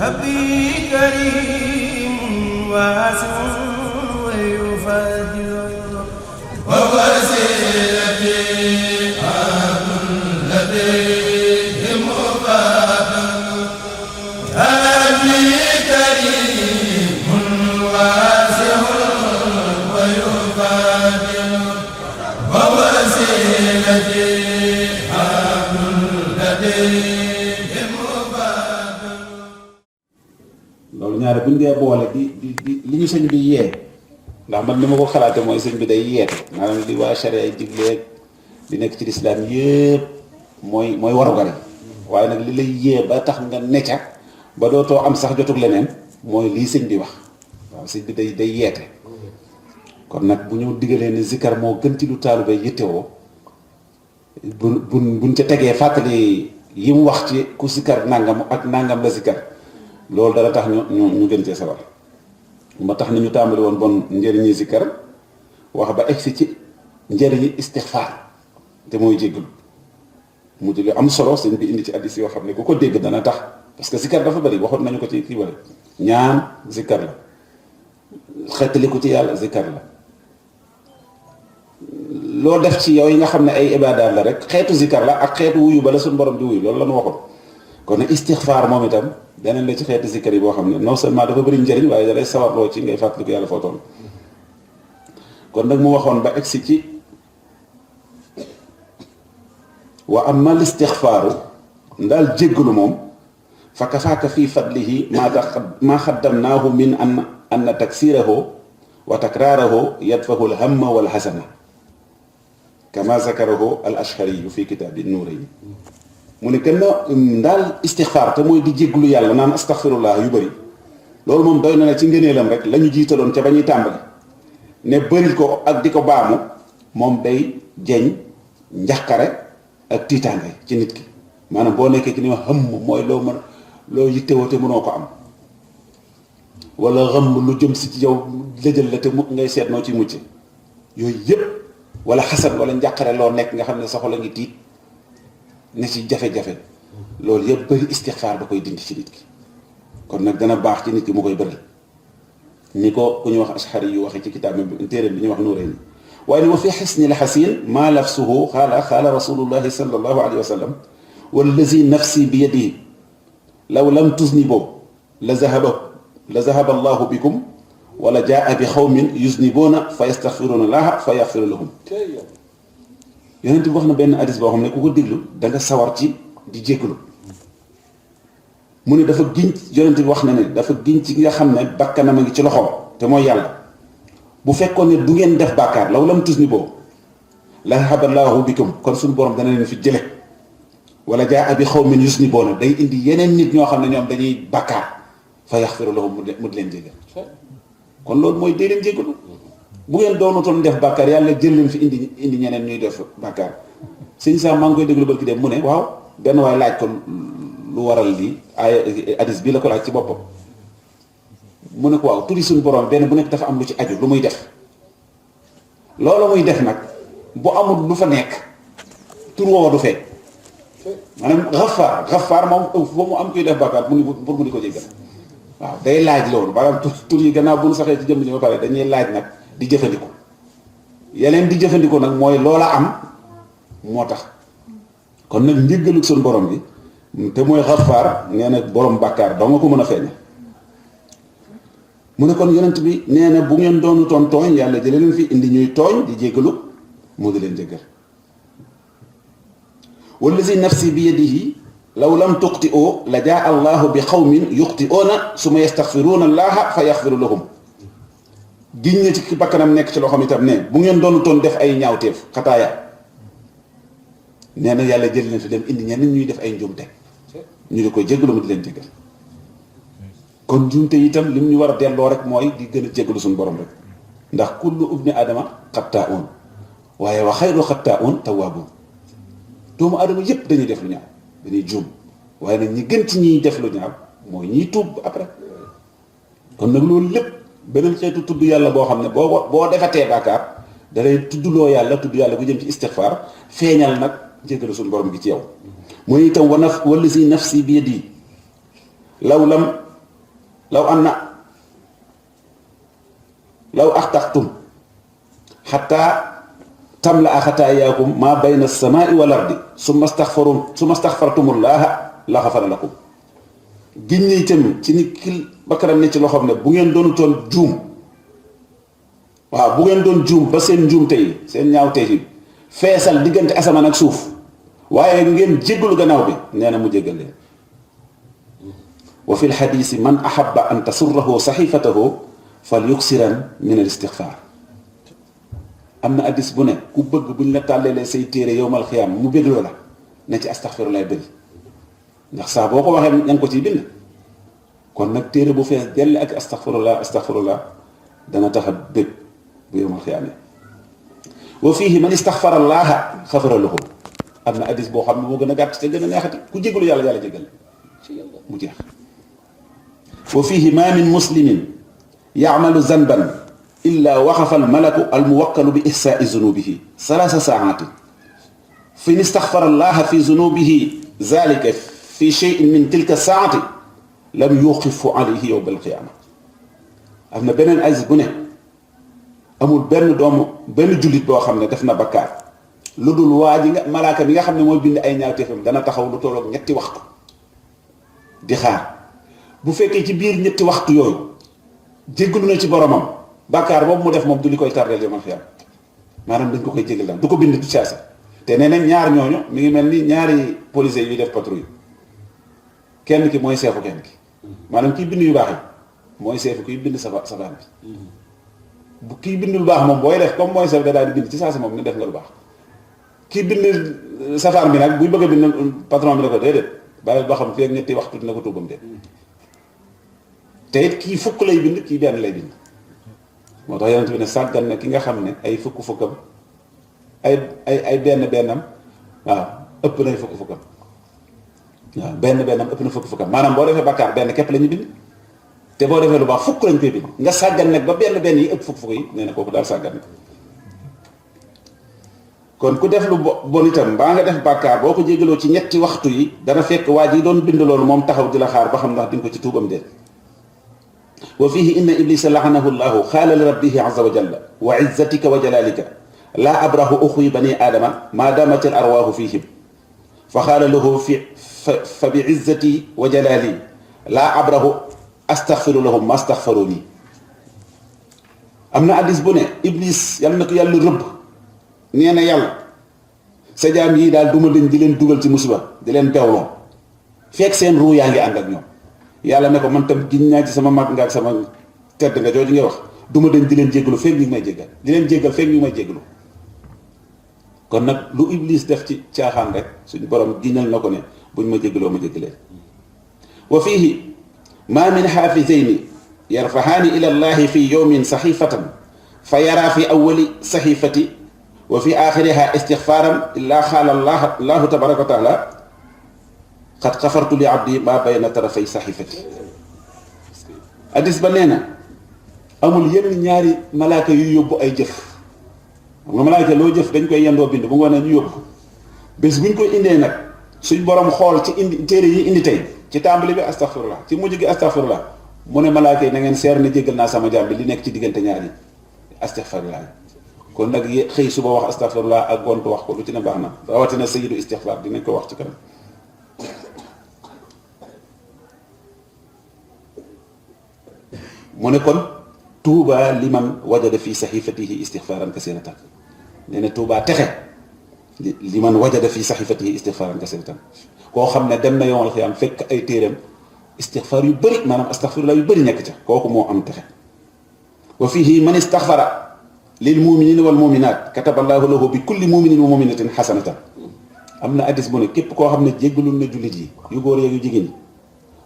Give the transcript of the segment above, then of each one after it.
هبي كريم واسع ويفضل ووسيلتي عبد لديه مقابل هبي كريم واسع ويفضل ووسيلتي عبد لديه loolu ñaare buñ dee boole di li ñu sëñ bi yee ndax man ni ma ko xalaate mooy sëñ bi day yeete maanaam li waa charia ay digleeg di nekk ci lislaam yépp mooy warugar yi waaye nag li lay yee ba tax nga necca ba dootoo am sax jotug leneen mooy lii sëñ bi wax waaw sëñ bi day yeete kon nag bu ñu digalee ne zikkar moo gën ci lu taalibe yittewoo buñ ca tegee fàttali yi mu wax ci ku zikkar nangam ak nangam la zikkar loolu dara tax ñu gën cee sawar ma tax na ñu tàmbali woon bon njëriñi zikkar wax ba egsi ci njëriñi istixfaar te mooy jéggalu mu di lu am solo sëñ bi indi ci addis yoo xam ne ku ko dégg dana tax parce que zikkar dafa bari waxoon nañu ko ci kii wala ñaan zikkar la xettali ko ci yàlla zikkar la loo def ci yow yi nga xam ne ay ibaadaat la rek xeetu zikkar la ak xeetu wuyu bala suñu borom di wuyu loolu la ñu waxoon kon nag istixfaar moom itam beneen la ci xeeti zikkar yi boo xam ne non seulement dafa bëri njëriñ waaye da lay sawarloo ci ngay fàttaliku yàlla foo toll kon nag mu waxoon ba egsi ci wa amma al istixfaaru ndaal jéggalu moom fa kafaaka fii fadlihi maa xaddamnaahu min anna taksirahu wa takraarahu yadfahu al hamma wal hasana kama zakarahu al ashhariyu fi kitaabi nuurayni mu ne gën a ndaal istixfaar te mooy di jégglu yàlla naan astaxfirullah yu bëri loolu moom doy na ne ci ngëneelam rek la ñu jiitaloon ca ba ñuy tàmbali ne bëril ko ak di ko baamu moom day jeñ njaqare ak tiitaange ci nit ki maanaam boo nekkee ci ni ma xam mooy loo yittewoo te mënoo ko am wala xam lu jëm si ci yow lëjal la te mu ngay seet noo ci mucc yooyu yëpp wala xasan wala njaqare loo nekk nga xam ne soxla ngi tiit ne ci jafe-jafe loolu yëpp bëri istixfaar da koy dindi ci nit ki kon nag dana baax ci nit ki mu koy bëri ni ko ku ñu wax ashari yu waxee ci kitaab bi téeréem bi ñuy wax nuurayni waaye ne wa fi xisni l xasin maa lafsuhu qaala rasulullahi sallallahu alayhi wa sallam wallazi nafsi bi yadihi law lam tuznibu la zahaba allahu bikum wala jaa bi xawmin yuznibuuna fa yastaxfiruuna allaha fa yaxfiru lahum yonent bi wax na benn hadis boo xam ne ku ko déglu da nga sawar ci di jégalu mu ne dafa giñ yonent bi wax na ne dafa giñ ci nga xam ne bakkanam a ngi ci loxoom te mooy yàlla bu fekkoon ne du ngeen def bàkkaar law lam tuznibu la zahaba allahu bikum kon suñu borom dana leen fi jële wala jaa bi xawmin yuznibuuna day indi yeneen nit ñoo xam ne ñoom dañuy bàkkaar fa yaxfiru lahum mu di leen jégal kon loolu mooy dee leen jégalu bu ngeen doonutoon def bàkkaar yàlla jël leen fi indi ñeneen ñuy def bàkkaar sëñ Sam maa ngi koy déglu barki dem mu ne waaw benn waay laaj ko lu waral lii ay hadis bii la ko laaj ci boppam mu ne ko waaw turi suñu borom benn bu nekk dafa am lu ci aju lu muy def loolu muy def nag bu amul lu fa nekk tur woowa du fee maanaam xafaar moom foo mu am kuy def bàkkaar mu ngi pour mu di ko jéggal waaw day laaj loolu maanaam tur yi gannaaw bu nu saxee ci jëmm ji ba pare dañuy laaj nag di jëfandikoo yeneen di jëfandikoo nag mooy loola am moo tax kon nag njëggalu suñu borom bi te mooy xafaar nee na borom bàkkaar doo nga ko mën a feeñe mu ne kon yonent bi nee na bu ngeen doonu toon tooñ yàlla jële leen fi indi ñuy tooñ di jéggalu moo di leen jéggal wallazi nafsi bi yadihi law lam tuqti'u la jaa allahu bi xawmin yuqti'uuna summa yastaxfiruuna allaha fa yaxfiru lahum giñ na ci bakkanam nekk ci loo xam itam ne bu ngeen doonu toon def ay ñaawteef xataaya nee na yàlla jël leen fi dem indi ñeneen ñuy def ay njuumte ñu di koy jéggalu mu di leen jéggal kon njuumte itam li mu ñu war a delloo rek mooy di gën a jéggalu suñu borom rek ndax kullu ibni adama xattaa'un waaye wa xayru xattaa'un tawwaabuun doomu adama yépp dañuy def lu ñaaw dañuy juum waaye nag ñi gën ci ñiy def lu ñaaw mooy ñiy tuub après kon nag loolu lépp beneen xeetu tudd yàlla boo xam ne boo defatee bàkkaar da lay tuddloo yàlla tudd yàlla bu jëm ci istixfaar feeñal nag jéggalu suñu borom gi ci yow mooy itam wallazi nafsi bi yadi law lam law axtaqtum xatta tamla xataayaakum maa bayna as-samaai wal ardi summa staxfartumullaha la xafara lakum. giñ ne itam ci ni kil bakkaram ne ci loxoom ne bu ngeen doonutoon juum, waaw bu ngeen doon juum ba seen njuumte yi seen ñaawte yi feesal diggante asamaan ak suuf waaye ngeen jéggalu gannaaw bi nee na mu jéggal leen. wa fi lxadisi man ahabba an tasurrahu saxifatahu fal yuksiran min al istixfaar. am na addis bu ne ku bëgg buñ la tàlleelee say téere yowmal xiyaam mu bégloo la ne ci astaxfirullah bëri ndax saa boo ko waxee ña ngi ko ciy bind. kon nag téere bu fees dell ak astaxfirullah dana tax a bég bu yowmal xiyaam yi. wa fiihi man istaxfara llaaha xafara lahu. am na addis boo xam ne moo gën a gàtt te gën a neexati ku jégalu yàlla yàlla jégal mu jeex. wa fiihi ma min muslimin yacmalu zanban illa waqafa almalaku almuwakkalu bi ihsaai zunubihi salaasa saatin fa in istaxfara allaha fi zunubihi zalika fi cheyin min tilka saati lam yuqifu alayhi yowma alqiyaama. am na beneen addis bu ne amul benn jullit boo xam ne def na bakkaar lu dul waa ji nga malaaka bi nga xam ne mooy bind ay ñaawteefam dana taxaw lu tolloog ñetti waxtu di xaar. bu fekkee ci biir ñetti waxtu yooyu jéggalu na ci boromam bàkkaar boobu mu def moom du li koy tardeel yomal xiyaam maanaam dañ ko koy jéggal daal du ko bind du saasi. te nee nañ ñaar ñooñu mi ngi mel ni ñaari policiers yuy def patrouille kenn ki mooy seefu kenn ki maanaam kii bind yu baax yi mooy seefu kiy bind safaan bi bu kii bind lu baax moom booy def comme mooy seef da daal di bind ci saasi moom ni def nga lu baax. kii bind safaan bi nag buy bëgg a bind patron bi ne ko déedéet bàyyi ba xam fii ak ñetti waxtu dina ko tuubam de. te it kii fukk lay bind kii benn lay bind moo tax yonent bi ne sàggan na ki nga xam ne ay fukk-fukkam ay benn-bennam waaw ëpp nay fukk-fukkam waaw benn-bennam ëpp na fukk-fukkam maanaam boo defee bakkaar benn képp la ñu bind te boo defee lu baax fukk lañ koy bind nga sàggan nag ba benn-benn yi ëpp fukk-fukk yi nee na kooku daal sàggan na. kon ku def lu bon itam baa nga def bàkkaar boo ko jégaloo ci ñetti waxtu yi dana fekk waa ji doon bind loolu moom taxaw di la xaar ba xam ndax di nga ko ci tuubam déet. wa fiihi inna iblisa laxanahu llahu xaala li rabbihi azza wa jalla wa izzatika wa jalalika laa abrahu uxwi bani aadama maa damat al arwaahu fihim fa xaala lahu fa bi izzati wa jalali laa abrahu astaxfiru lahum ma astaxfaruni. am na addis bu ne iblis yàlla na ko yàlla rëbb nee na yàlla sa jaam yii daal duma dañ di leen dugal ci musiba di leen bewloo fekk seen ruu yaa ngi ànd ak ñoom. yàlla ne ko man tam giñ naa ci sama mag nga ak sama tedd nga jooju nga wax duma dañ di leen jéggalu feeg ñu ngi may jéggal di leen jéggal feeg ñu ngi may jéggalu. kon nag lu iblis def ci caaxaan rek suñu borom giñal na ko ne buñ ma jéggaloo ma jéggalee. wa fiihi ma min xaafizayni yarfahaani ila allahi fi yowmin saxifatan fa yara fi awali saxifati wa fi axiriha istixfaaran illa xaala allahu tabaraka wa taala xat xafartu li abdi maa bayna tarafay saxifati. addis ba nee na amul yenn ñaari malaaka yu yóbbu ay jëf xam nga malaaka loo jëf dañ koy yendoo bind bu ngoonee ñu yóbbu bés buñ koy indee nag suñ borom xool ci indi téere yi indi tey ci tàmbali bi astaghfirullah ci mujj gi astaghfirullah mu ne malaaka yi na ngeen seer ne jéggal naa sama jaam bi li nekk ci diggante ñaari astaghfirullah. kon nag xëy suba wax astaghfirullah ak gont wax ko lu ci ne baax na rawatina sayyidu istighfar dinañ ko wax ci kanam. mu ne kon tuuba liman wajada fi saxifatihi istixfaaran kasiratan nee na tuuba texe liman wajada fi saxifatihi istixfaaran kasiratan koo xam ne dem na yowmal xiyaam fekk ay téeram istixfaar yu bëri maanaam astaxfirullah yu bëri nekk ca kooku moo am texe. wa fihi man istaxfara lil muminina wal muminat kataba allahu lahu bi kulli muminin wa muminatin xasanatan. am na addis bu ne képp koo xam ne jéggalul na jullit yi yu góor yeeg yu jigéen ñi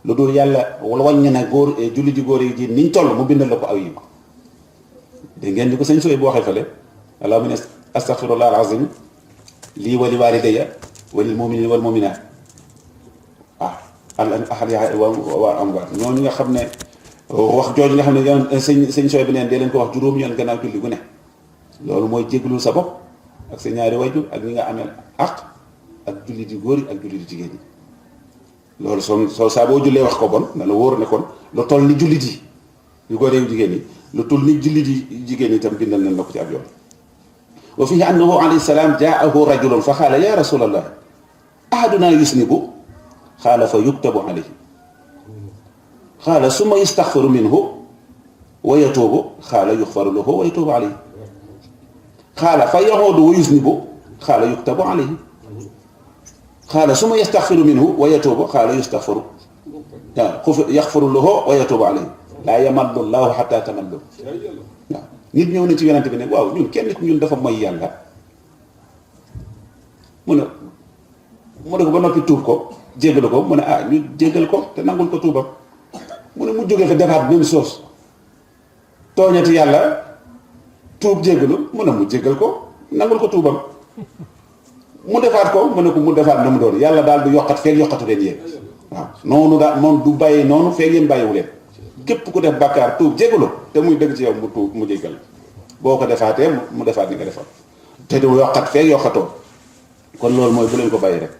lu dul yàlla wala wàññi na góor jullit yu góor yi ji niñ toll mu bindal la ko aw yi dégg ngeen ni ko sëñ sooy boo waxee fale allahumma inni astaghfirullah al-azim lii wa li walidayya wa lil mu'minina wal mu'minat al ahyaa wal amwaat ñooñu nga xam ne wax jooju nga xam ne yoon sëñ sooy bi neen dee leen ko wax juróom yoon gannaaw julli gu ne loolu mooy jéggalul sa bopp ak sa ñaari wayjur ak ñi nga ameel ak jullit yu góor yi ak jullit yu jigéen yi loolu soo saa boo jullee wax ko bon na la wóor ne kon lu toll ni jullit yi yu góor yu jigéen yi lu toll ni jullit yi jigéen yi itam bindal nañ la ko ci ab yoon. wa fihi annahu alayhi salaam jaahu rajulun fa qaala ya rasulallah ahaduna yusnibu qaala fa yuktabu alayhi qaala summa yastaghfiru minhu wa yatuubu qaala yughfaru lahu wa yatuubu alayhi qaala fa yahuudu wa yusnibu qaala yuktabu alayhi qaala summa yastaghfiru minhu wa yatuubu qaala yaghfaru lahu wa yatuubu alayhi laa yamallu llaahu hattaa tamallu. waaw nit ñëw na ci yonent bi ne waaw ñun kenn ku ñun dafa moy yàlla mu ne ko ba noppi tuub ko jéggalu ko mu ne ñu jéggal ko te nangul ko tuubam mu ne mu jógee fa defaat même chose tooñati yàlla tuub jéggalu mu ne mu jéggal ko nangul ko tuubam mu defaat ko mu ne ko mu defaat na mu doon yàlla daal du yokkat feeg yokkatu leen yéen waaw noonu daal moom du bàyyi noonu feeg yéen bàyyiwu leen képp ku def bàkkaar tuub jéggalu te muy dëgg ci yow mu tuub mu jéggal boo ko defaatee mu defaat ni nga defaat te du yokkat feeg yokkatoo kon loolu mooy bu leen ko bàyyi rek.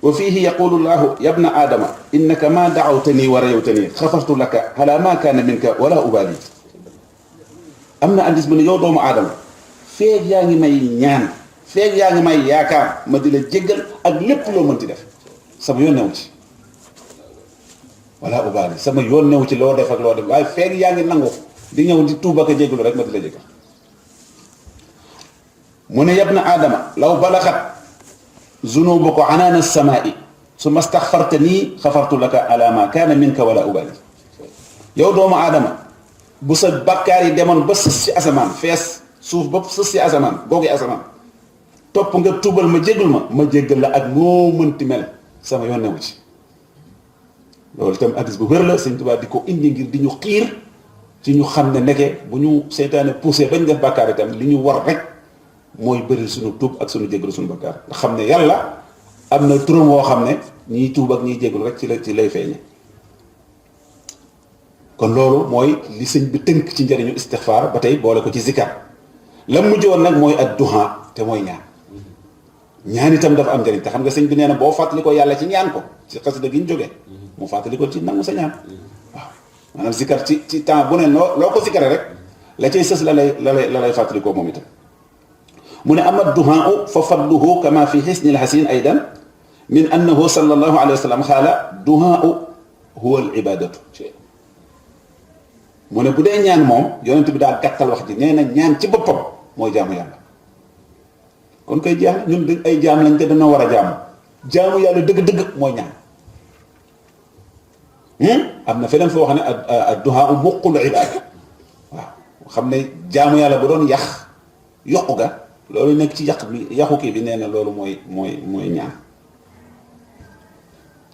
wa fiihi yaqulu llahu yabna aadama innaka ma daawtani wa rayawtani xafartu laka ala ma kaana minka wala ubaali. am na addis bu ne yow doomu aadama feeg yaa ngi may ñaan feeg yaa ngi may yaakaar ma di la jéggal ak lépp loo mënti def sama yoon newu ci wala ubaali sama yoon newu ci loo def ak loo def waaye feeg yaa ngi nangu di ñëw di tuuba ko jéggalu rek ma di la jéggal. mu ne yabna aadama law balaxat zunubuka anaana samaa'i summa staxfartanii xafartu laka ala ma kaana minka wala ubaali. yow doomu aadama bu sa bakkaar yi demoon ba sës ci asamaan fees suuf ba sës ci asamaan googi asamaan topp nga tuubal ma jéggal ma jéggal la ak moo mënti mel sama yoon newu ci. loolu itam hadiis bu wér la Sëñ Tuubaa di ko indi ngir di ñu xiir ci ñu xam ne ndeke bu ñu seytaane poussé bañ def bakkaar itam li ñu war rek mooy bëri suñu tuub ak suñu jéggalu suñu bakkaar nga xam ne yàlla am na turam woo xam ne ñiy tuub ak ñiy jéggalu rek ci lay feeñe. kon loolu mooy li sëñ bi tënk ci njëriñu istixfaar ba tey boole ko ci zikar la mujj woon nag mooy ad duha te mooy ñaan itam dafa am njëriñ te xam nga sëñ bi nee na boo fàttali ko yàlla ci ñaan ko ci xasida gi ñu jógee mu fàttali ko ci nangu sa ñaan waaw maanaam zikar ci temps bu ne loo ko zikare rek la cay sës la lay fàttali ko moom itam. mu ne ama duhaa fa fadluhu kama fi xisni lxasin aydan min annahu sallallahu alayhi wa sallam xaala duhaa huwa al ibadatu. mu ne bu dee ñaan moom yonent bi daal gàttal wax ji nee na ñaan ci boppam mooy jaamu yàlla kon koy jeex ñun ay jaam lañ te dañoo war a jaamu yàlla dëgg-dëgg mooy ñaan. am na feneen foo xam ne ad duhaa muqul ibaada waaw xam ne jaamu yàlla bu doon yokku ga loolu nekk ci yàqu kii bi nee na loolu mooy ñaan.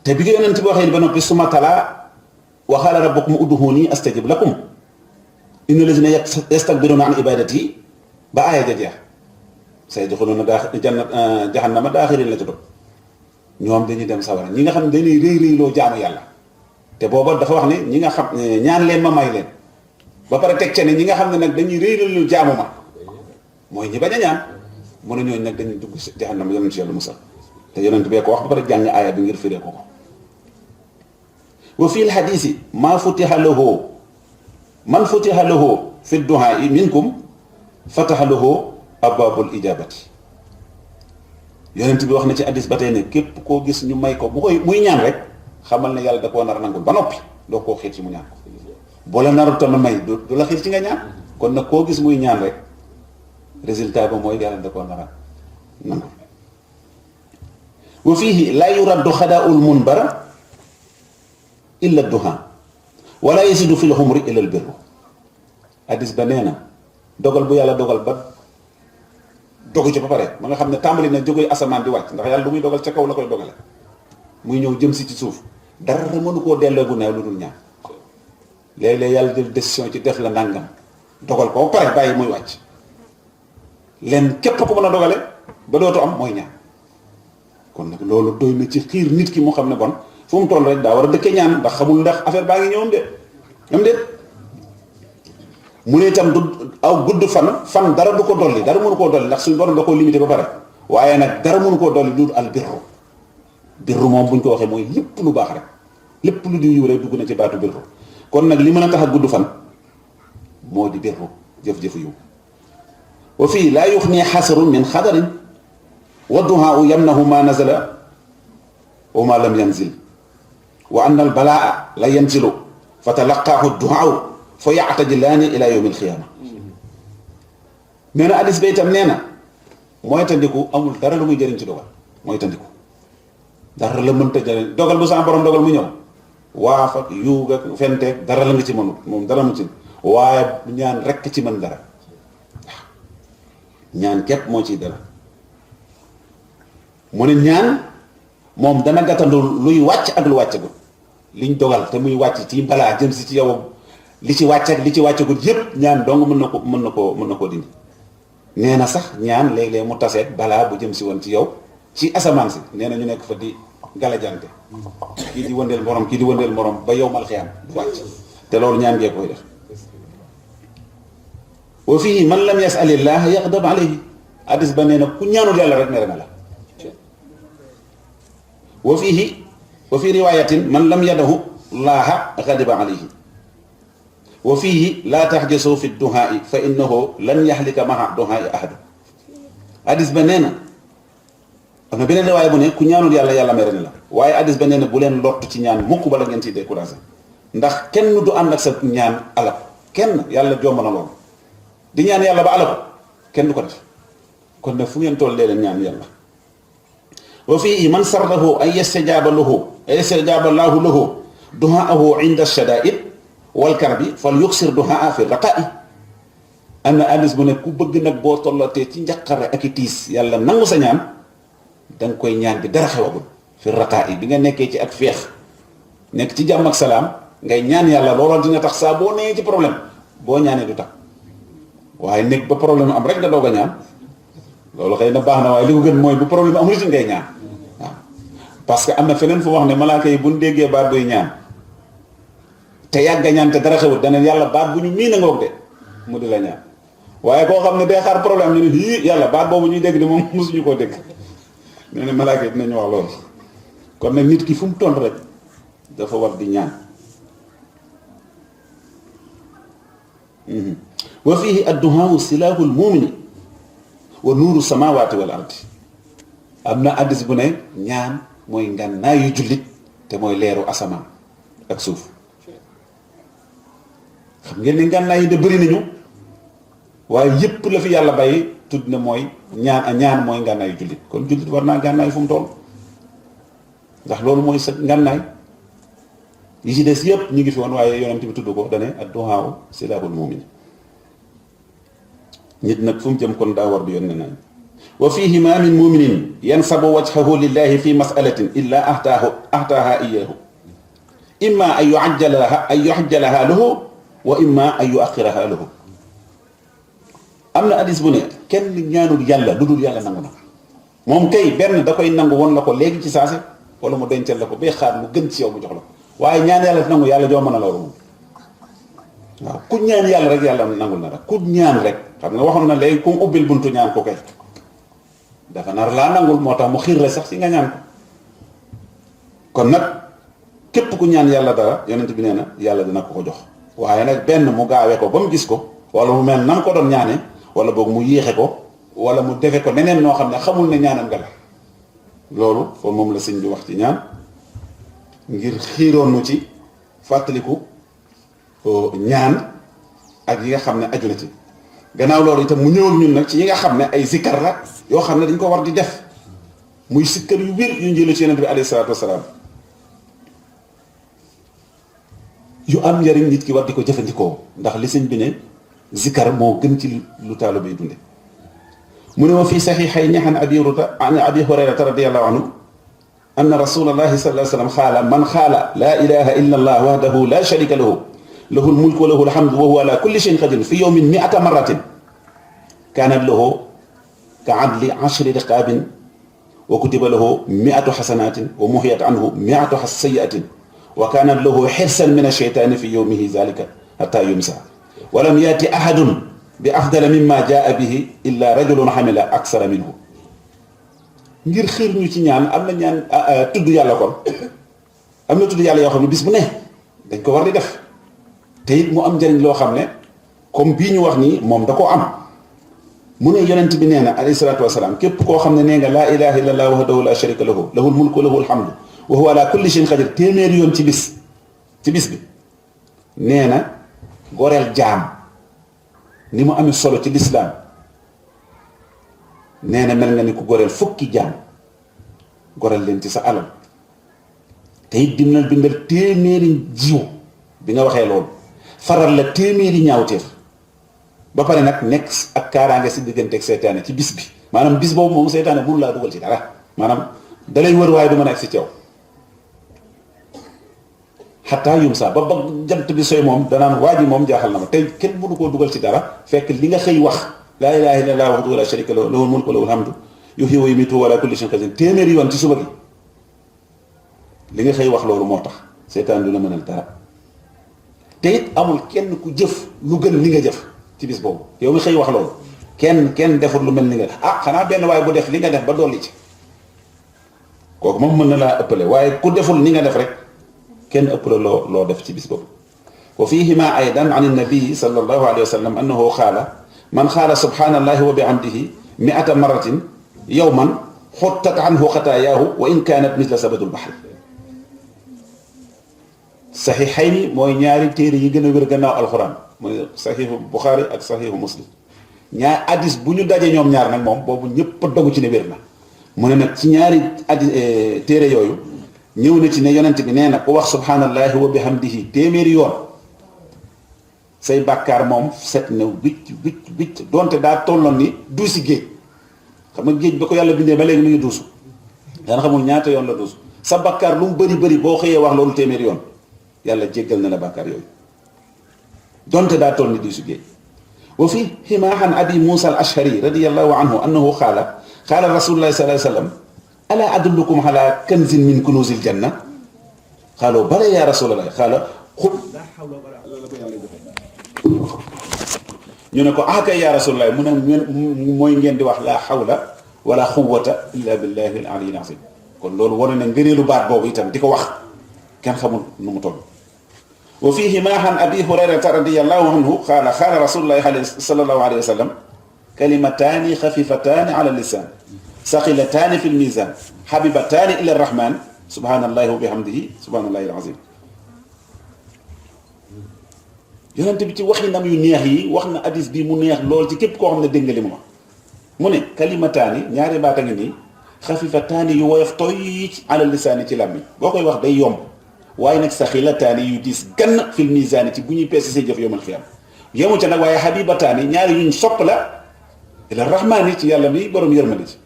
te bi nga yonent bi waxee ba noppi suma talaa wa qaala rabbukum ud'uuni astajib lakum inna lazina yastakbiruuna an ibadati ba aaya ja jeex sayadxuluuna jahannama daaxiriin la ci doon ñoom dañuy dem sawara ñi nga xam ne dañuy rëy loo jaamu yàlla te booba dafa wax ne ñi nga xam ñaan leen ma may leen ba pare teg ca ne ñi nga xam ne nag dañuy rëy loo jaamu ma mooy ñi bañ a ñaan mu ne ñooñu nag dañuy dugg jahannama yonent ci yàlla musal te yonent bee ko wax ba pare jàng aaya bi ngir firee ko. wa fi lxadisi maa futiha lahu man futiha lahu fi duhaai minkum fataha lahu abwaabul ijabati. yonent bi wax na ci hadis ba tey ne képp koo gis ñu may ko muy ñaan rek xamal ne yàlla da koo nar a nangul ba noppi doo koo xiir ci mu ñaan ko boo la naru tamit may du la xiir ci nga ñaan kon nag koo gis muy ñaan rek résultat ba mooy yàlla da koo nar a nangul. wa fiihi laa yuraddu xadaa'ul munbar illa duha wala yasidu fi lxumri illa albirru. hadis ba nee na dogal bu yàlla dogal ba dogu ci ba pare ba nga xam ne tàmbali na jógee asamaan di wàcc ndax yàlla lu muy dogal ca kaw la koy dogale muy ñëw jëm si ci suuf dara mënu koo delloo gu neew lu dul ñaan. léeg-léeg yàlla jël décision ci def la nangam dogal ko ba pare bàyyi muy wàcc leen képp ko mën a dogale ba dootu am mooy ñaan. kon nag loolu doy na ci xiir nit ki mu xam ne bon fu mu toll rek daa war a dëkke ñaan ndax xamul ndax affaire baa ngi ñëwam de am déet. mu ne itam du aw gudd fan dara du ko dolli dara mënu koo dolli ndax suñu borom da koo limité ba pare waaye nag dara mënu koo dolli du albirru birru moom buñ ko waxee mooy lépp lu baax rek lépp lu di yiw rek dugg na ci baatu birru kon nag li mën a tax a gudd fan moo di birru jëf-jëfu yiw wa fii laa yuxni xasarun min xadarin wa duhaau yamnahu ma nazala wa ma lam yanzil wa anna al balaa la yanzilu fa talaqaahu duhaau fa yactajilaani ila yowmi alxiyaama nee na addis ba itam nee na mooy tandiku amul dara lu muy jëriñ ci dogal mooy tandiku dara la mënta jëriñ dogal bu sa borom dogal mu ñëw waaf ak yuug ak fenteeg dara la nga ci mënut moom dara mu ci waaye ñaan rekk ci mën dara waaw ñaan képp moo ciy dara mu ne ñaan moom dana gàttandu luy wàcc ak lu wàccagul liñ dogal te muy wàcc ci balaa jëm si ci yow li ci wàcc ak li ci wàccagul yépp ñaan dong mën na koo dindi nee na sax ñaan léeg-léeg mu taseet balaa bu jëm si woon ci yow ci asamaan si nee na ñu nekk fa di galajante kii di wëndeel morom kii di wëndeel morom ba yow mal xiyaam du wàcc te loolu ñaan ngee koy def wa fii man lam yasalillah yaqdab alayhi hadis ba nee na ku ñaanul yàlla rek mere na la wa fi riwayatin man lam yadahu laaha xadiba alayhi wa fiihi laa taxjasu fi duhaai fa innahu lan yaxlika maha duhaai ahadu hadis ba nee na am na beneen riwaaya bu ne ku ñaanul yàlla yàlla mere na la waaye hadis ba nee na bu leen lott ci ñaan mukk bala ngeen ciy découragé ndax kenn du ànd ak sa ñaan alako kenn yàlla jomb na loolu di ñaan yàlla ba alako kenn du ko def kon nag fu ngeen toll leen ñaan yàlla wa fiihi man sarrahu an yastajaaba llaahu lahu duhaahu inda shadaa'id wal karbi fal yuksir duhaa fi raqaa'i am na hadis bu ne ku bëgg nag boo tollatee ci njaqare ak i tiis yàlla nangu sa ñaan da nga koy ñaan bi dara xewagul fi raqaa'i bi nga nekkee ci ak féex nekk ci jàmm ak salaam ngay ñaan yàlla looloo dina tax saa boo nee ci problème boo ñaanee du tax waaye nekk ba problème am rek nga doog a ñaan loolu xëy na baax na waaye li ko gën mooy bu problème amul it ngay ñaan waaw parce que am na feneen fu wax ne malaaka yi bu ñu déggee baat buy ñaan te yàgga ñaan te dara xewut dana yàlla baat bu ñu mii na ngoog de mu di la ñaan waaye koo xam ne day xaar problème ñu ne hii yàlla baat boobu ñuy dégg de moom mosuñu koo dégg nee na malaaka yi dinañu wax loolu kon nag nit ki fu mu toll rek dafa war di ñaan wa fiihi adduhaa silaahul muumini wa nuuru samaawaati wal ardi am na addis bu ne ñaan mooy ngànnaayu jullit te mooy leeru asamaan ak suuf xam ngeen ne ngànnaay yi de bëri nañu waaye yépp la fi yàlla bàyyi tudd na mooy ñaan mooy ngànnaayu jullit kon jullit war naa ngànnaay fu mu toll ndax loolu mooy sa ngànnaay yi ci des yépp ñu ngi fi woon waaye yonent bi tudd ko dane adduhaa silaahul mu'min nit nag fu mu jëm kon daa war di yónne nañ wa fiihi ma min muminin yansabu wajhahu lillahi fi masalatin illa ahtaaha iyahu imma an yuajjalaha lahu wa imma an yuaxiraha lahu am na hadis bu ne kenn ñaanul yàlla lu dul yàlla nangu na moom kay benn da koy nangu woon la ko léegi ci saase wala mu dencal la ko bay xaar lu gën ci yow mu jox la ko waaye ñaan yàlla nangu yàlla joo mën a loolu moom waaw ku ñaan yàlla rek yàlla nangul na rek ku ñaan rek xam nga waxoon na léegi ku mu ubbil buntu ñaan ko kay dafa nar laa nangul moo tax mu xiir la sax si nga ñaan ko kon nag képp ku ñaan yàlla dara yonent bi nee na yàlla dina ko ko jox waaye nag benn mu gaawee ko ba mu gis ko wala mu mel na ko doon ñaane wala boog mu yéexe ko wala mu defe ko neneen noo xam ne xamul ne ñaanam nga la loolu foofu moom la sëñ bi wax ci ñaan ngir xiiroon nu ci fàttaliku ñaan ak yi nga xam ne aju na ci gannaaw loolu itam mu ñëwal ñun nag ci yi nga xam ne ay zikkar la yoo xam ne dañ ko war di def muy sikkar yu wér yu njële ci yonent bi alayhi salaatu wasalaam yu am njariñ nit ki war di ko jëfandikoo ndax li sëñ bi ne zikkar moo gën ci lu taalibe yi dunde mu ne wa fii saxiixayni an abi hurayrata radiyallahu anhu anna rasulallahi sallallahu alayhi wa sallam xaala man xaala laa ilaha illa allah wahdahu la sharika lahu lahu lmulk wa lahu lhamdu wa huwa ala kulli shay'in qadir fi yawmin 100 marratin kaanat lahu ka adli 10 riqaabin wa kutiba lahu 100 xasanatin wa muhiyat anhu 100 sayyi'atin wa kaanat lahu xirsan min ash-shaytaani fi yawmihi zaalika hattaa yumsaa wa lam yaati ahadun bi afdala mimmaa jaa'a bihi illaa rajulun hamila aksara minhu ngir xër ñu ci ñaan am na ñaan tudd yàlla kon am na tudd yàlla yoo xam ne bis bu ne dañ ko war di def te it mu am njëriñ loo xam ne comme bii ñu wax nii moom da koo am mu ne yonent bi nee na alayhi salaatu wasalaam képp koo xam ne nee nga laa ilaha illa allah wahdahu la sharika lahu lahul mulku wa lahul hamdu wa huwa ala kulli shay'in qadir téeméeri yoon ci bis bi nee na goreel jaam ni mu amee solo ci lislaam nee na mel nga ni ku goreel fukki jaam goreel leen ci sa alal te it dina bindal téeméeri jiw bi nga waxee loolu faral la téeméeri ñaawteef ba pare nag nekk ak kaaraange si diggante ak seytaane ci bis bi maanaam bis boobu moom seytaane mënu laa dugal ci dara maanaam dalay wër waaye du mën a egg si ceew xataa yum saa ba jant bi soy moom danaan waa ji moom jaaxal na ma tey kenn mënu koo dugal ci dara fekk li nga xëy wax laa ilaha illallah wahdahu la sharika lahu lahul mulku wa lahul hamdu yuhyi wa yumiitu wa ala kulli shay'in qadir téeméeri yoon ci suba gi li nga xëy wax loolu moo tax seytaan du la mënal dara te it amul kenn ku jëf lu gën li nga jëf ci bis boobu yow mi xëy wax loolu kenn deful lu mel ni nga xanaa benn waaye bu def li nga def ba dolli ci kooku moom mën na laa ëppale waaye ku deful ni nga def rek kenn ëppale loo def ci bis boobu wa fihima aydan an annabii sallallahu alayhi wa sallam annahu qaala man qaala subhanallahi wa bihamdihi mi'ata marratin yawman xuttat anhu xataayaahu wa in kaanat misla sabadul bahri saxiixayni mooy ñaari téere yi gën a wér gannaaw alxuraan mooy saxiixu Buxaari ak saxiixu Muslim ñaar addis bu ñu dajee ñoom ñaar nag moom boobu ñëpp a dogu ci ne wér na mu ne nag ci ñaari téere yooyu ñëw na ci ne yonent bi nee na ku wax subhanallahi wa bihamdihi téeméeri yoon say bàkkaar moom set na wicc donte daa tolloon ni duusi géej xam nga géej ba ko yàlla bindee ba léegi mu ngi duusu dana xamul ñaata yoon la duusu sa bàkkaar lu mu bëri boo xëyee wax loolu téeméeri yoon yàlla jéggal na la bàkkaar yooyu donte daa toll ni duusi géej wa fi himaahan abi Muusa al Ashari radiyallahu anhu annahu qaala rasulullahi sallallahu alayhi wa sallam alaa adullukum ala kanzin min kunuuzil janna qaalu bala ya rasulallah qaala xul ñu ne ko kay ya rasulallah mu ne mooy ngeen di wax laa hawla wala quwwata illa billahi al aliyyil azim kon loolu wane na ngëneelu baat boobu itam di ko wax kenn xamul nu mu toll wa fiihi maahan abi hurayrata radiyallahu anhu qaala rasulullahi sallallahu alayhi wa sallam kalimataani xafifataani ala lisaan saqilataani fi lmizan xabibataani ila rahman subhanallahi wa bihamdihi subhanallahi alazim yonent bi ci waxinam yu neex yi wax na hadis bi mu neex lool ci képp koo xam ne dégg nga li mu wax mu ne kalimataani ñaari baat a ngi nii xafifataani yu woyof toy ala lisaani ci làmmiñ boo koy wax day yomb waaye nag saqilataani yu diis gann fi lmizan ci bu ñuy peese say jëf yowmal xiyaam yemu ca nag waaye xabibataani ñaari yuñ sopp la ila rahmaani ci yàlla mi borom yërmande ci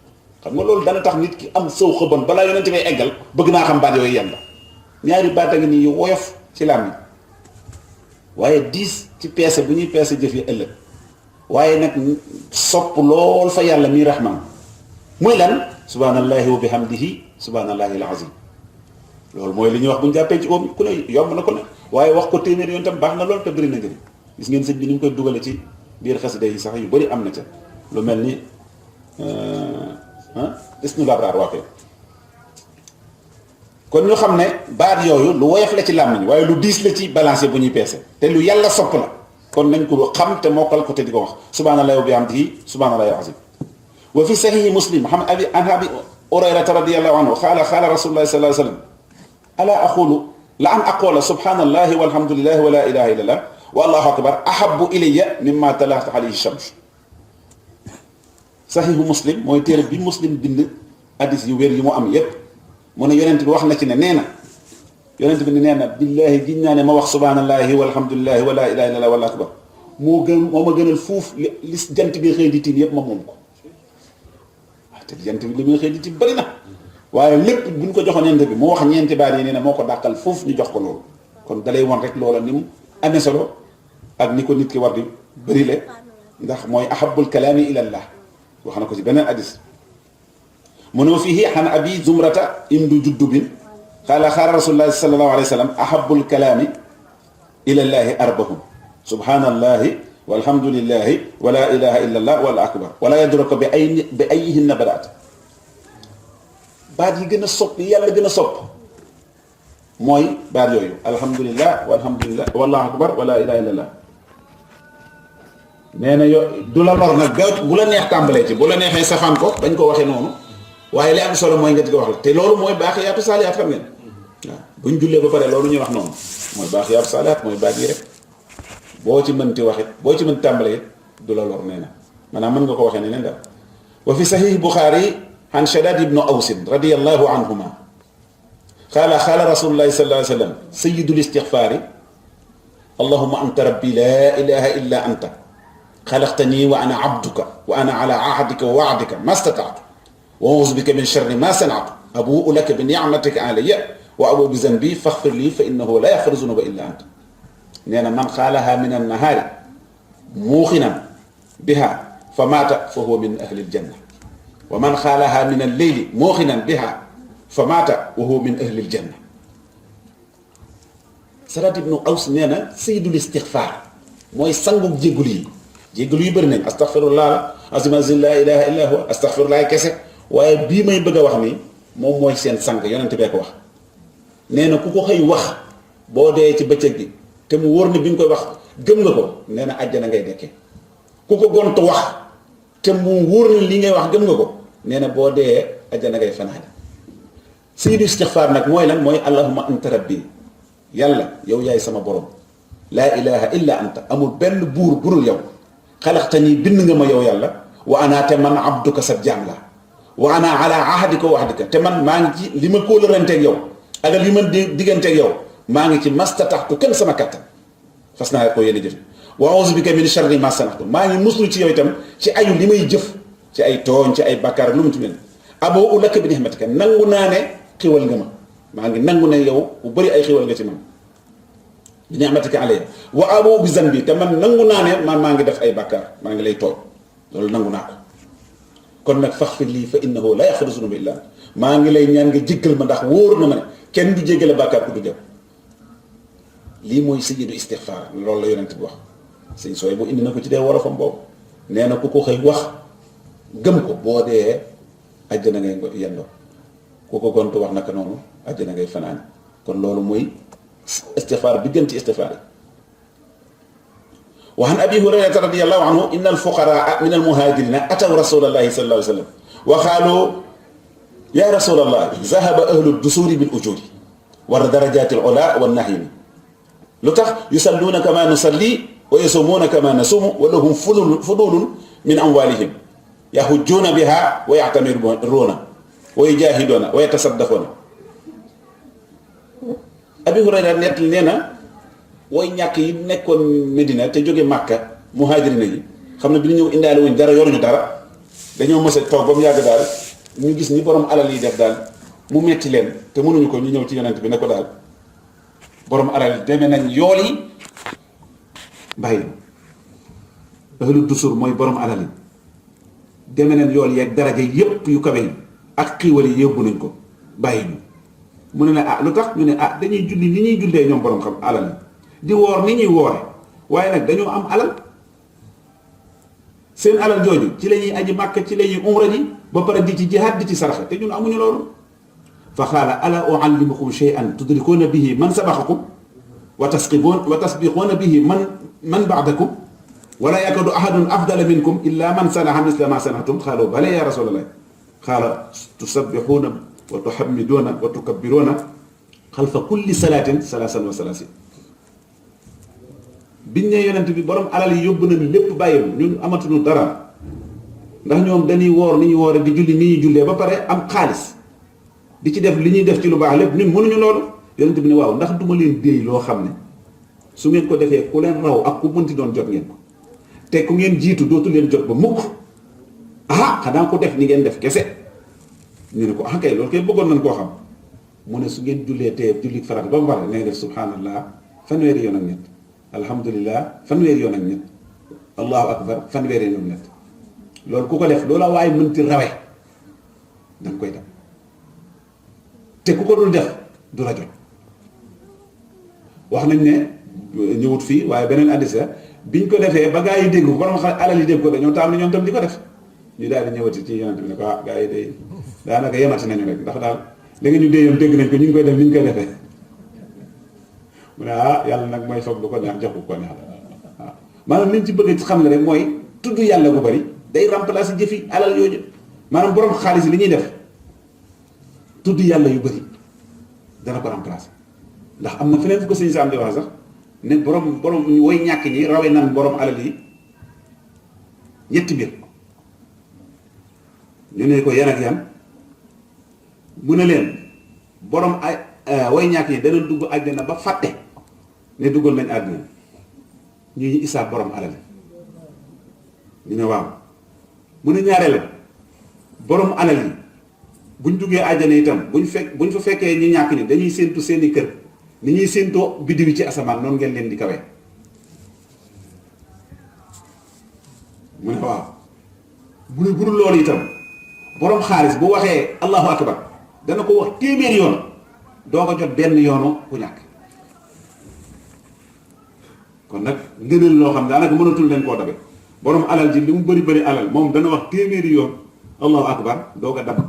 xam nga loolu dana tax nit ki am sëw xëbon balaa yonente bay eggal bëgg naa xam baat yooyu yan la ñaari baat a ngi nii yu woyof ci làmmiñ waaye diis ci peese bu ñuy peese jëf yi ëllëg waaye nag sopp lool fa yàlla mi rahmaan muy lan subhanallahi wa bihamdihi subhanallahi alazim loolu mooy li ñuy wax bu ñu jàppee ci oom ku ne yomb na ko ne waaye wax ko téeméer yoon tam baax na lool te bëri na njëriñ gis ngeen sëñ bi ni mu koy dugale ci biir xasida yi sax yu bëri am na ca lu mel ni isnul abraar waa kon ñu xam ne baat yooyu lu woyof la ci làmmiñ waaye lu diis la ci balancé bu ñuy peese te lu yàlla sopp la kon nañ ko xam te mokkal ko te di ko wax subhanallahi wa bihamdihi subhanallahi alazim wa fi sahihi muslim an abi hurayrata radiyallahu anhu qaala rasulullahi sallallahu alayhi wa sallam ala aqulu la an aqula subhanallahi walhamdulillahi wa la ilaha illallah wa allahu akbar ahabbu ilayya mimma talaat alayhi shams sahihu muslim mooy téere bi muslim bind hadis yu wér yi mu am yépp mu ne yonent bi wax na ci ne nee na yonent bi nee na billaahi giñ naa ne ma wax subhanallahi walhamdulillahi wa la ilaha illallah wallahu akbar moo ma gënal fuuf li jant bi xëy di tiim yépp ma moom ko waaw te jant bi li muy xëy di tiim bëri na waaye lépp buñ ko joxoon yonent bi mu wax ñeenti baat yi nee na moo ko dàqal fuuf ñu jox ko loolu kon dalay won rek loola ni mu amee solo ak ni ko nit ki war di bëri le ndax mooy ahabul kalaami ilallah wax na ko ci beneen hadis mu ne fiihi an abi zumrata indu juddubin qaala rasulullahi sallallahu alayhi wa sallam ahabul kalaami ilallahi arbahum subhanallahi walhamdulillahi wa la ilaha illallah wal akbar wala yadraka bi ayyihinna badaat baat yi gën a sopp yi yàlla gën a sopp mooy baat yooyu alhamdulillah walhamdulillah wallahu akbar wala ilaha illallah. nee na yo du la lor nag bu la neex tàmbalee ci bu la neexee safaan ko bañ ko waxee noonu waaye li am solo mooy nga di ko wax te loolu mooy baaqiyaatu saalihaat xam ngeen waaw buñ jullee ba pare loolu ñuy wax noonu mooy baaqiyaatu saalihaat mooy baat yi rek boo ci mënti wax it boo ci mën tàmbalee it du la lor nee na maanaam mën nga ko waxee neneen daal. wa fi sahih Bukhari an Shaddad ibnu Awsin radiyallahu anhuma qaala rasulullahi sallallahu alayhi wa sallam sayyidul istighfaari allahumma anta rabbi laa ilaha illa anta xalaqtanii wa ana abduka wa ana ala ahdika wa wa'dika ma stata'tu wa a'uuzu bika min sharri ma sana'tu abu'u laka bi ni'matika alayya wa abu'u bi zanbi faghfir li fa innahu la yaghfiru zunuba illa anta. nee na man qaalaha min an-nahaari muuqinan biha fa maata fa huwa min ahli al-janna wa man qaalaha min al-layli muuqinan biha fa maata wa huwa min ahli al-janna. Shaddad ibnu Aws nee na sayyidul istighfar mooy sangu jéggul yi. jégalu yu bëri nañ astaghfirullah azima la ilaha illa huwa astaghfirullah kese waaye bii may bëgg a wax nii moom mooy seen sang yonent bee ko wax. nee na ku ko xëy wax boo dee ci bëccëg bi te mu wóor ne bi nga koy wax gëm nga ko nee na àjjana ngay dekkee ku ko gont wax te mu wóor ne li ngay wax gëm nga ko nee na boo dee àjjana ngay fanaan. sayyidu istighfar nag mooy lan mooy allahumma anta rabbi yàlla yow yaay sama borom laa ilaha illa anta amul benn buur burul yow. xalaqtanii bind nga ma yow yàlla wa ana te man abduka sab jaam la wa ana ala ahdika wa wahdika te man maa ngi ci li ma kóolaranteeg yow ak li ma digganteeg yow maa ngi ci mastataxtu kenn sama kattan fas naa ko yéene jëf wa a'uuzu bika min sharri ma sanaxtu maa ngi muslu ci yow itam ci ayu li may jëf ci ay tooñ ci ay bàkkaar lu mu ci mel aboo laka bi ni'matika nangu naa ne xiwal nga ma maa ngi nangu ne yow bu bëri ay xiwal nga ci man bi ni'matika alayya wa abu bi zanbi te man nangu naa ne man maa ngi def ay bàkkaar maa ngi lay tooñ loolu nangu naa ko kon nag faghfir lii fa innahu la yaghfiru zunuba illa anta maa ngi lay ñaan nga jéggal ma ndax wóor na ma ne kenn du jéggale bàkkaar ku du dem lii mooy sayyidu istighfar loolu la yonent bi wax sëñ sooy bu indi na ko ci dee wolofam boobu nee na ku ko xëy wax gëm ko boo dee àjjana ngay yendoo ku ko gontu wax naka noonu àjjana ngay fanaan kon loolu mooy istighfar bi gën ci istighfar yi. wa an abi hurayrata radiyallahu anhu inna al-fuqaraa min al-muhaajiriina ataw rasulallahi sallallahu alayhi wa sallam wa qaalu ya rasulallah zahaba ahlu dusuuri bil ujuuri wa darajaati al-ulaa wa nahiimi lu tax yusalluuna kama nusalli wa yasumuuna kama nasuumu wa lahum fudulun min amwaalihim yahujjuuna biha wa ya'tamiruuna wa yujaahiduuna wa yatasaddaquuna. Abi Hurayra nett nee na way ñàkk yi nekkoon Medina te jóge Màkka muhaajirina yi xam ne bi ñu ñëw indaale wuñ dara yoruñu dara dañoo mës a toog ba mu yàgg daal ñu gis ni borom alal yi def daal mu metti leen te mënuñu ko ñu ñëw ci yonent bi ne ko daal borom alal yi demee nañ yool yi bàyyi ahlu dusur mooy borom alal yi demee nañ yool yi ak daraja yépp yu kawe yi ak xiiwal yi yóbbu nañ ko bàyyi ñu mu ne la lu tax ñu ne dañuy julli ni ñuy jullee ñoom borom xam alal yi di woor ni ñuy woore waaye nag dañoo am alal seen alal jooju ci la ñuy aji màkk ci la ñuy umra ji ba pare di ci jihaad di ci saraxa te ñun amuñu loolu fa qaala ala uallimukum shay'an tudrikuuna bihi man sabaqakum wa tasbiquuna bihi man ba'dakum wala yakadu ahadun afdala minkum illa man sana'a misla ma sana'tum qaalu bala ya rasulallah qaala tusabbixuuna wa tuhammiduuna wa tukabbiruuna xalfa kulli salaatin salaasan wa salaasin. biñ ne yonent bi borom alal yi yóbbu nañu lépp bàyyi ñun amatuñu dara ndax ñoom dañuy woor ni ñuy woore di julli ni ñuy jullee ba pare am xaalis di ci def li ñuy def ci lu baax lépp ñun mënuñu loolu. yonent bi ne waaw ndax duma leen déey loo xam ne su ngeen ko defee ku leen raw ak ku mënti doon jot ngeen ko te ku ngeen jiitu dootu leen jot ba mukk xanaa ko def ni ngeen def kese ñu ne ko kay loolu kay bëggoon nañ koo xam mu ne su ngeen jullee te julli farat ba mu pare ngay def subhanallah fanweeri yoon ak ñett alhamdulillah fanweeri yoon ak ñett allahu akbar fanweeri yoon ak ñett loolu ku ko def loola waaye mënti rawe danga koy def te ku ko dul def du la jot. wax nañ ne ñëwut fii waaye beneen addis la biñ ko defee ba gaa yi dégg ko borom xam alal yi dégg ko dañoo taam ne ñoom tam di ko def ñu daal di ñëwati ci yonent bi ne ko gaa yi day daanaka yemati nañu rek ndax daal li nga ñu déeyoon dégg nañ ko ñu ngi koy def ni ñu koy defee mu ne yàlla nag mooy foog lu ko neex jox ko neex waaw maanaam liñ ci bëgg xam ne rek mooy tudd yàlla bu bari day remplacer jëfi alal yooyu maanaam borom xaalis li ñuy def tudd yàlla yu bari dana ko remplacer ndax am na feneen fu ko sëñ Saam di wax sax ne borom way ñàkk ñi rawe nan borom alal yi ñetti mbir ñu ne ko yan ak yan mu ne leen borom ay way ñàkk ñi dana dugg àjjana ba fàtte ne duggal nañ àddina ñu isaab borom alal yi ñu ne waaw mu ne ñaareel borom alal yi buñ duggee àjjana itam buñ fa fekkee ñu ñàkk ñi dañuy séentu seeni kër ni ñuy séentoo biddiw ci asamaan noonu ngeen leen di kawee mu ne waaw bu ne budul loolu itam borom xaalis bu waxee allahu akbar dana ko wax téeméeri yoon doo ko jot benn yoonu ku ñàkk kon nag ngëneel loo xam daanaka mënatul leen koo dabe borom alal ji li mu bëri alal moom dana wax téeméeri yoon allahu akbar doo ko dab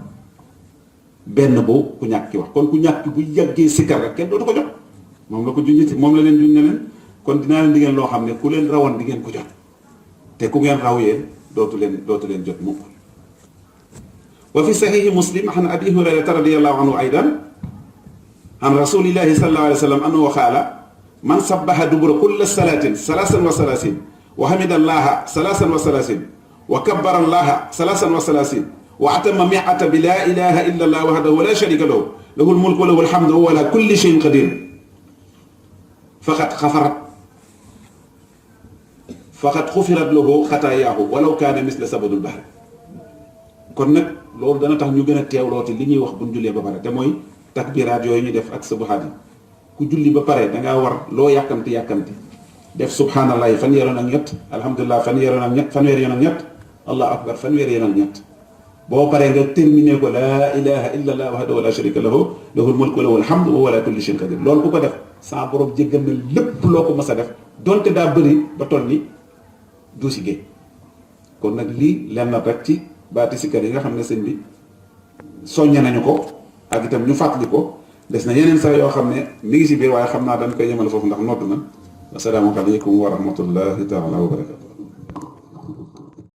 benn bu ku ñàkk ki wax kon ku ñàkk bu yàggee sikkar rek kenn dootu ko jot moom la ko junj moom la leen junj ne leen kon dinaa leen di ngeen loo xam ne ku leen rawoon di ngeen ko jot te ku ngeen raw yéen dootu leen jot mukk wa fi saxiixi muslim an abi hurayrata radiyallahu anhu aydan an rasulillahi sallallahu alayhi wa sallam annahu qaala man sabbaha dubura kulla salatin salaasan wa salaasin wa hamida allaha salaasan wa salaasin wa kabbara allaha salaasan wa salaasin wa atama mi'ata bi laa ilaha illa allah wahdahu la sharika lahu lahu lmulku wa lahu alhamdu wa huwa ala kulli shay'in qadir faqad xufirat lahu xataayaahu walaw kaana misla sabadul bahri kon nag loolu dana tax ñu gën a teewlooti li ñuy wax buñ jullee ba pare te mooy takbiraat yooyu ñu def ak subahaat yi ku julli ba pare dangaa war loo yàkkamti def subhaanallahi fanweeri yoon ak ñett alhamdulilah fanweeri yoon ak ñett allahu akbar fanweeri yoon ak ñett boo paree nga terminé ko laa ilaha illa allah wahdahu la sharika lahu lahul mulku wa lahul hamdu wa huwa ala kulli shay'in qadir loolu ku ko def sa borom jéggal na lépp loo ko mës a def donte daa bëri ba toll ni du si géej kon nag lii lenn rek ci baati sikkar yi nga xam ne sëñ bi soññe nañu ko ak itam ñu fàttali ko des na yeneen sax yoo xam ne mi ngi si biir waaye xam naa dañ koy yemal foofu ndax nodd na assalaamu aleykum wa rahmatullahi taala wa barakatu